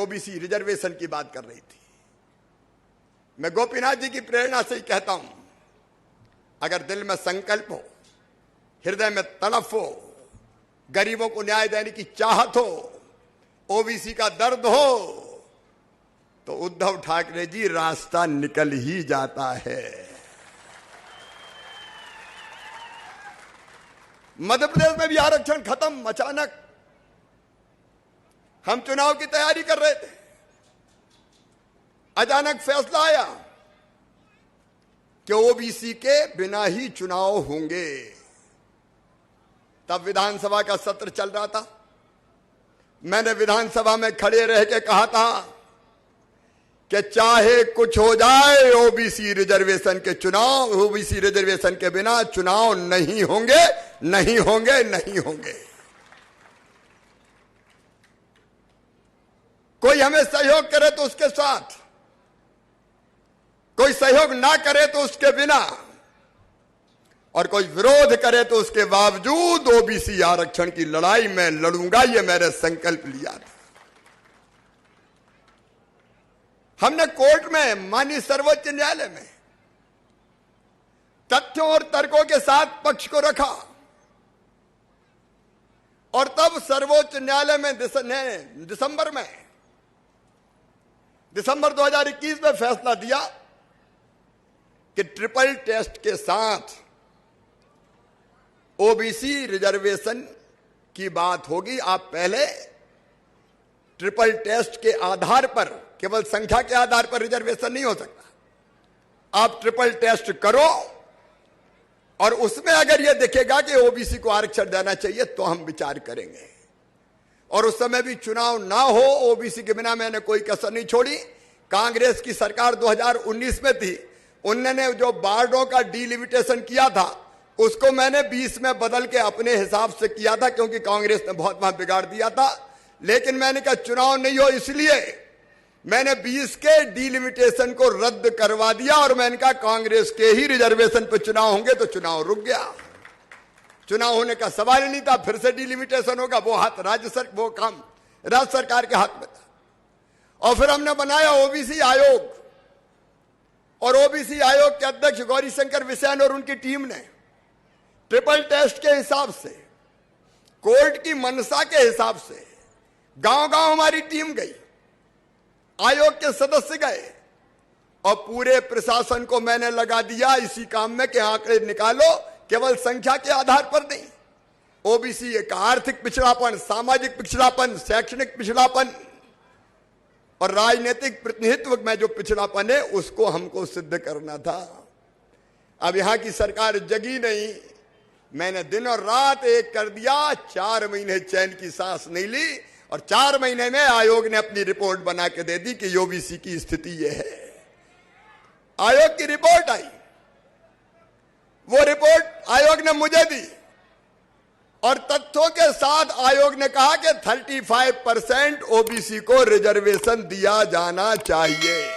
OBC reservation की बात कर रही थी। मैं गोपीनाथ जी की प्रेरणा से ही कहता हूं, अगर दिल में संकल्प हो, हृदय में तड़प हो, गरीबों को न्याय देने की चाहत हो, ओबीसी का दर्द हो, तो उद्धव ठाकरे जी रास्ता निकल ही जाता है। मध्य प्रदेश में भी आरक्षण खत्म। अचानक हम चुनाव की तैयारी कर रहे थे, अचानक फैसला आया कि ओबीसी के बिना ही चुनाव होंगे। तब विधानसभा का सत्र चल रहा था। मैंने विधानसभा में खड़े रह के कहा था कि चाहे कुछ हो जाए, ओबीसी रिजर्वेशन के चुनाव, ओबीसी रिजर्वेशन के बिना चुनाव नहीं होंगे, नहीं होंगे, नहीं होंगे। कोई हमें सहयोग करे तो उसके साथ, कोई सहयोग ना करे तो उसके बिना, और कोई विरोध करे तो उसके बावजूद ओबीसी आरक्षण की लड़ाई में लड़ूंगा, ये मैंने संकल्प लिया था। हमने कोर्ट में, माननीय सर्वोच्च न्यायालय में तथ्यों और तर्कों के साथ पक्ष को रखा, और तब सर्वोच्च न्यायालय में दिसंबर 2021 में फैसला दिया कि ट्रिपल टेस्ट के साथ ओबीसी रिजर्वेशन की बात होगी। आप पहले ट्रिपल टेस्ट के आधार पर, केवल संख्या के आधार पर रिजर्वेशन नहीं हो सकता। आप ट्रिपल टेस्ट करो, और उसमें अगर यह दिखेगा कि ओबीसी को आरक्षण देना चाहिए तो हम विचार करेंगे। और उस समय भी चुनाव ना हो, ओबीसी के बिना मैंने कोई कसर नहीं छोड़ी। कांग्रेस की सरकार 2019 में थी, उन्होंने जो वार्डों का डिलिमिटेशन किया था उसको मैंने 20 में बदल के अपने हिसाब से किया था, क्योंकि कांग्रेस ने बहुत वहां बिगाड़ दिया था। लेकिन मैंने कहा चुनाव नहीं हो, इसलिए मैंने 20 के डिलिमिटेशन को रद्द करवा दिया, और मैंने कहा कांग्रेस के ही रिजर्वेशन पर चुनाव होंगे, तो चुनाव रुक गया। चुनाव होने का सवाल ही नहीं था। फिर से डिलिमिटेशन होगा, वो काम राज्य सरकार के हाथ में था। और फिर हमने बनाया ओबीसी आयोग, और ओबीसी आयोग के अध्यक्ष गौरीशंकर बिसेन और उनकी टीम ने ट्रिपल टेस्ट के हिसाब से, कोर्ट की मंशा के हिसाब से गांव-गांव हमारी टीम गई, आयोग के सदस्य गए, और पूरे प्रशासन को मैंने लगा दिया इसी काम में कि आंकड़े निकालो, केवल संख्या के आधार पर नहीं। ओबीसी एक आर्थिक पिछड़ापन, सामाजिक पिछड़ापन, शैक्षणिक पिछड़ापन और राजनीतिक प्रतिनिधित्व में जो पिछड़ापन है, उसको हमको सिद्ध करना था। अब यहां की सरकार जगी नहीं, मैंने दिन और रात एक कर दिया। 4 महीने चैन की सांस नहीं ली, और 4 महीने में आयोग ने अपनी रिपोर्ट बना के दे दी कि ओबीसी की स्थिति यह है। आयोग की रिपोर्ट आई, वो रिपोर्ट आयोग ने मुझे दी, और तथ्यों के साथ आयोग ने कहा कि 35% ओबीसी को रिजर्वेशन दिया जाना चाहिए।